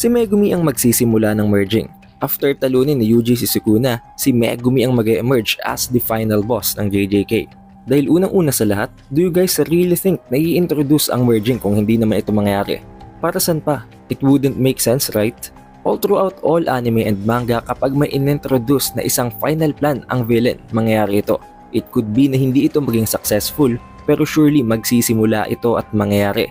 Si Megumi ang magsisimula ng merging. After talunin ni Yuji si Sukuna, si Megumi ang mag-emerge as the final boss ng JJK. Dahil unang-una sa lahat, do you guys really think na i-introduce ang merging kung hindi naman ito mangyari? Para saan pa? It wouldn't make sense, right? All throughout all anime and manga, kapag may in-introduce na isang final plan ang villain, mangyayari ito. It could be na hindi ito maging successful, pero surely magsisimula ito at mangyayari.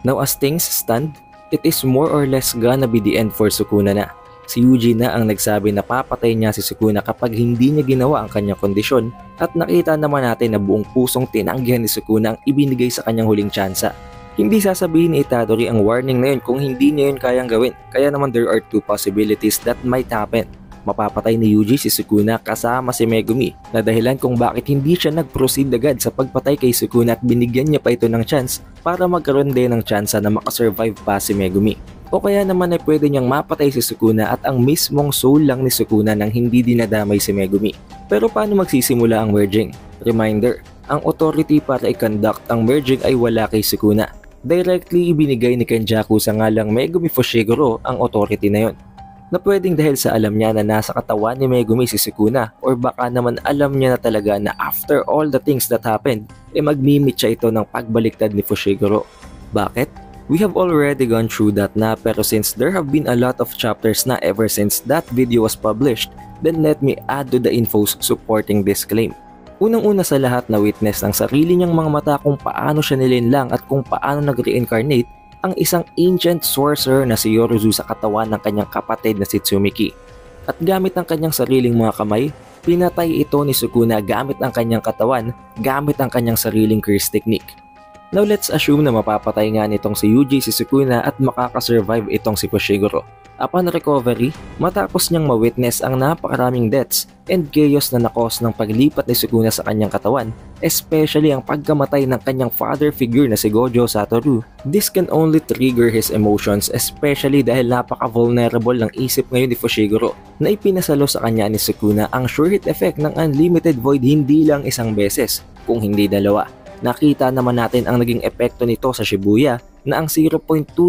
Now as things stand, it is more or less gonna be the end for Sukuna na. Si Yuji na ang nagsabi na papatay niya si Sukuna kapag hindi niya ginawa ang kanyang kondisyon, at nakita naman natin na buong pusong tinanggihan ni Sukuna ang ibinigay sa kanyang huling tsansa. Hindi sasabihin ni Itadori ang warning na yun kung hindi niya yun kayang gawin, kaya naman there are two possibilities that might happen. Mapapatay ni Yuji si Sukuna kasama si Megumi, na dahilan kung bakit hindi siya nag-proceed agad sa pagpatay kay Sukuna at binigyan niya pa ito ng chance para magkaroon din ng tsansa na makasurvive pa si Megumi. O kaya naman ay pwede niyang mapatay si Sukuna at ang mismong soul lang ni Sukuna nang hindi dinadamay si Megumi. Pero paano magsisimula ang merging? Reminder, ang authority para i-conduct ang merging ay wala kay Sukuna. Directly ibinigay ni Kenjaku sa ngalang Megumi Fushiguro ang authority na yon. Na pwedeng dahil sa alam niya na nasa katawan ni Megumi si Sukuna, or baka naman alam niya na talaga na after all the things that happened, magmimit siya ito ng pagbaliktad ni Fushiguro. Bakit? We have already gone through that na, pero since there have been a lot of chapters na ever since that video was published, then let me add to the infos supporting this claim. Unang-una sa lahat na witness ng sarili niyang mga mata kung paano siya nilinlang at kung paano nag-reincarnate ang isang ancient sorcerer na si Yorozu sa katawan ng kanyang kapatid na si Tsumiki. At gamit ang kanyang sariling mga kamay, pinatay ito ni Sukuna gamit ang kanyang katawan, gamit ang kanyang sariling curse technique. Now let's assume na mapapatay nga nitong si Yuji si Sukuna at makakasurvive itong si Fushiguro. Upon recovery, matapos niyang ma-witness ang napakaraming deaths and chaos na nakos ng paglipat ni Sukuna sa kanyang katawan, especially ang pagkamatay ng kanyang father figure na si Gojo Satoru, this can only trigger his emotions, especially dahil napaka-vulnerable ng isip ngayon ni Fushiguro na ipinasalo sa kanya ni Sukuna ang sure hit effect ng Unlimited Void hindi lang isang beses, kung hindi dalawa. Nakita naman natin ang naging epekto nito sa Shibuya na ang 0.2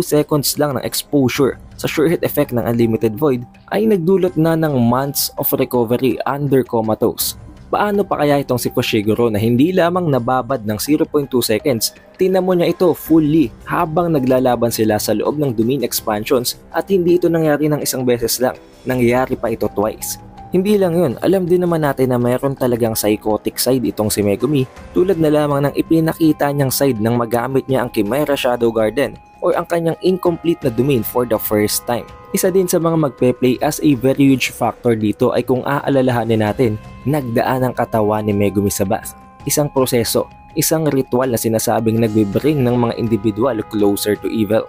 seconds lang ng exposure sa sure hit effect ng Unlimited Void ay nagdulot na ng months of recovery under comatose. Paano pa kaya itong si Fushiguro na hindi lamang nababad ng 0.2 seconds, tinamo niya ito fully habang naglalaban sila sa loob ng domain expansions, at hindi ito nangyari ng isang beses lang, nangyari pa ito twice. Hindi lang yun, alam din naman natin na mayroon talagang psychotic side itong si Megumi, tulad na lamang ng ipinakita niyang side nang magamit niya ang Chimera Shadow Garden or ang kanyang incomplete na domain for the first time. Isa din sa mga magpe-play as a very huge factor dito ay kung aalalahanin natin, nagdaan ang katawan ni Megumi sa bath. Isang proseso, isang ritual na sinasabing nagbe-bring ng mga individual closer to evil.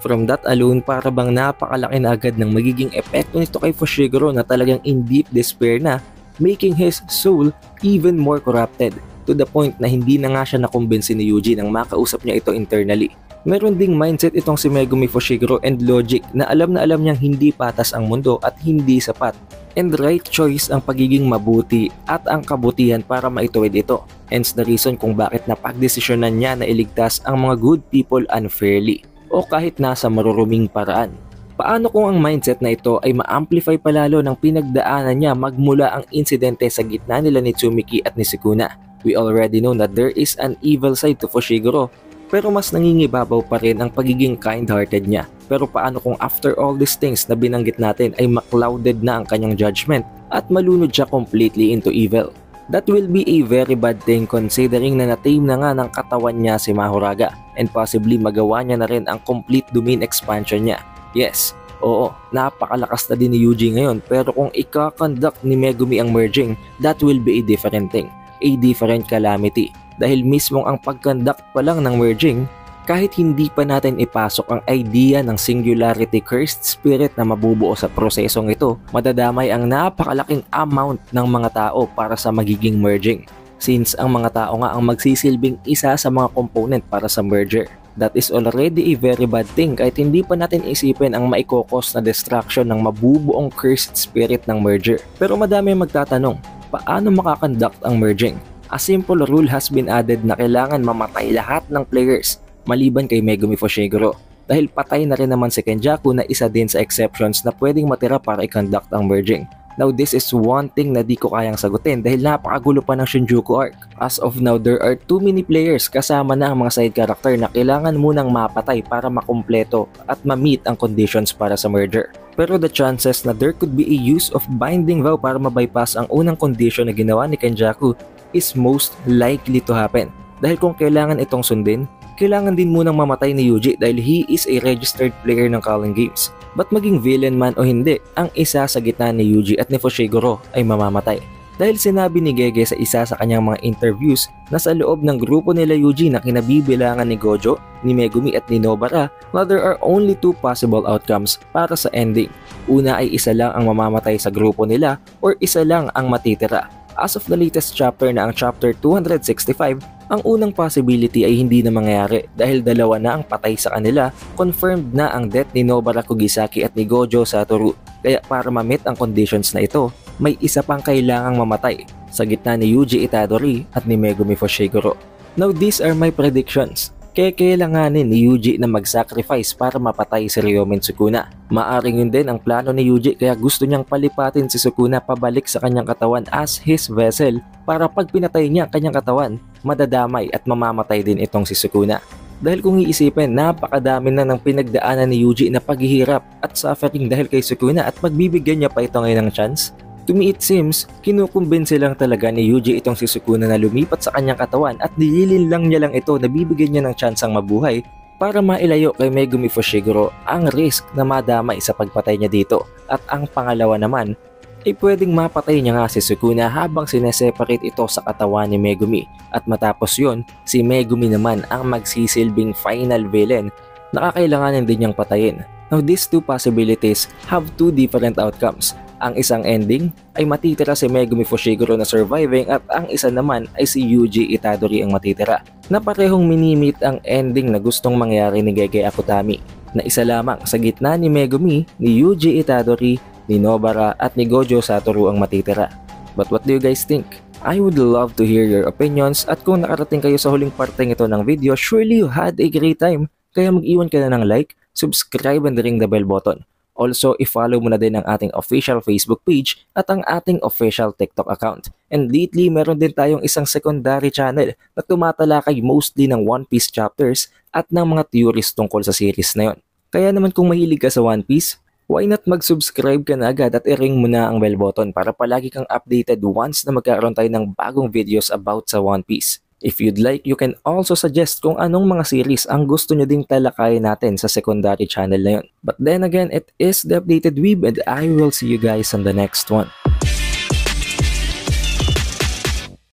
From that alone, para bang napakalaki na agad ng magiging epekto nito kay Fushiguro na talagang in deep despair na, making his soul even more corrupted, to the point na hindi na nga siya nakumbinsi ni Yuji nang makausap niya ito internally. Meron ding mindset itong si Megumi Fushiguro and logic na alam niyang hindi patas ang mundo at hindi sapat, and right choice ang pagiging mabuti at ang kabutihan para maituwid ito. Hence the reason kung bakit napagdesisyonan niya na iligtas ang mga good people unfairly, o kahit nasa maruruming paraan. Paano kung ang mindset na ito ay ma-amplify palalo ng pinagdaanan niya magmula ang insidente sa gitna nila ni Tsumiki at ni Sukuna? We already know that there is an evil side to Fushiguro, pero mas nangingibabaw pa rin ang pagiging kind-hearted niya. Pero paano kung after all these things na binanggit natin ay ma-clouded na ang kanyang judgment at malunod siya completely into evil? That will be a very bad thing considering na na-tame na nga ng katawan niya si Mahoraga, and possibly magawa niya na rin ang complete domain expansion niya. Yes, oo, napakalakas na din ni Yuji ngayon, pero kung ika-conduct ni Megumi ang merging, that will be a different thing, a different calamity. Dahil mismong ang pag-conduct pa lang ng merging, kahit hindi pa natin ipasok ang idea ng singularity cursed spirit na mabubuo sa prosesong ito, madadamay ang napakalaking amount ng mga tao para sa magiging merging. Since ang mga tao nga ang magsisilbing isa sa mga component para sa merger. That is already a very bad thing kahit hindi pa natin isipin ang maikokos na destruction ng mabubuong cursed spirit ng merger. Pero madami magtatanong, paano makakonduct ang merging? A simple rule has been added na kailangan mamatay lahat ng players maliban kay Megumi Fushiguro. dahil patay na rin naman si Kenjaku na isa din sa exceptions na pwedeng matira para i-conduct ang merging. Now this is one thing na di ko kayang sagutin dahil napakagulo pa ng Shinjuku arc. As of now, there are too many players kasama na ang mga side character na kailangan munang mapatay para makumpleto at ma-meet ang conditions para sa merger. Pero the chances na there could be a use of binding vow para mabypass ang unang condition na ginawa ni Kenjaku is most likely to happen. Dahil kung kailangan itong sundin, kailangan din munang mamatay ni Yuji dahil he is a registered player ng Culling Games. But maging villain man o hindi, ang isa sa gitna ni Yuji at ni Fushiguro ay mamamatay. Dahil sinabi ni Gege sa isa sa kanyang mga interviews na sa loob ng grupo nila Yuji na kinabibilangan ni Gojo, ni Megumi at ni Nobara na there are only two possible outcomes para sa ending. Una ay isa lang ang mamamatay sa grupo nila or isa lang ang matitira. As of the latest chapter na ang chapter 265, ang unang possibility ay hindi na mangyayari dahil dalawa na ang patay sa kanila, confirmed na ang death ni Nobara Kugisaki at ni Gojo Satoru. Kaya para ma-meet ang conditions na ito, may isa pang kailangang mamatay sa gitna ni Yuji Itadori at ni Megumi Fushiguro. Now these are my predictions. Kaya kailanganin ni Yuji na mag-sacrifice para mapatay si Ryomen Sukuna. Maaring yun din ang plano ni Yuji kaya gusto niyang palipatin si Sukuna pabalik sa kanyang katawan as his vessel para pag pinatay niya kanyang katawan, madadamay at mamamatay din itong si Sukuna. Dahil kung iisipin, napakadami na ng pinagdaanan ni Yuji na paghihirap at suffering dahil kay Sukuna at magbibigyan niya pa ito ngayon ng chance. To me it seems, kinukumbinsi lang talaga ni Yuji itong si Sukuna na lumipat sa kanyang katawan at nililin lang niya lang ito na bibigyan niya ng tsansang mabuhay para mailayo kay Megumi Fushiguro ang risk na madamay sa pagpatay niya dito. At ang pangalawa naman, ay pwedeng mapatay niya nga si Sukuna habang sineseparate ito sa katawan ni Megumi. At matapos yon, si Megumi naman ang magsisilbing final villain na kakailanganin din niyang patayin. Now these two possibilities have two different outcomes. Ang isang ending ay matitira si Megumi Fushiguro na surviving at ang isa naman ay si Yuji Itadori ang matitira. Na parehong minimit ang ending na gustong mangyari ni Gege Akutami na isa lamang sa gitna ni Megumi, ni Yuji Itadori, ni Nobara at ni Gojo Satoru ang matitira. But what do you guys think? I would love to hear your opinions at kung nakarating kayo sa huling parteng ito ng video, surely you had a great time. Kaya mag-iwan ka na ng like, subscribe and ring the bell button. Also, i-follow mo na din ang ating official Facebook page at ang ating official TikTok account. And lately, meron din tayong isang secondary channel na tumatalakay mostly ng One Piece chapters at ng mga theories tungkol sa series na yon. Kaya naman kung mahilig ka sa One Piece, why not mag-subscribe ka na agad at i-ring mo na ang bell button para palagi kang updated once na magkaroon tayo ng bagong videos about sa One Piece. If you'd like, you can also suggest kung anong mga series ang gusto nyo ding talakayin natin sa secondary channel na yun. But then again, it is the Updated Weeb and I will see you guys on the next one.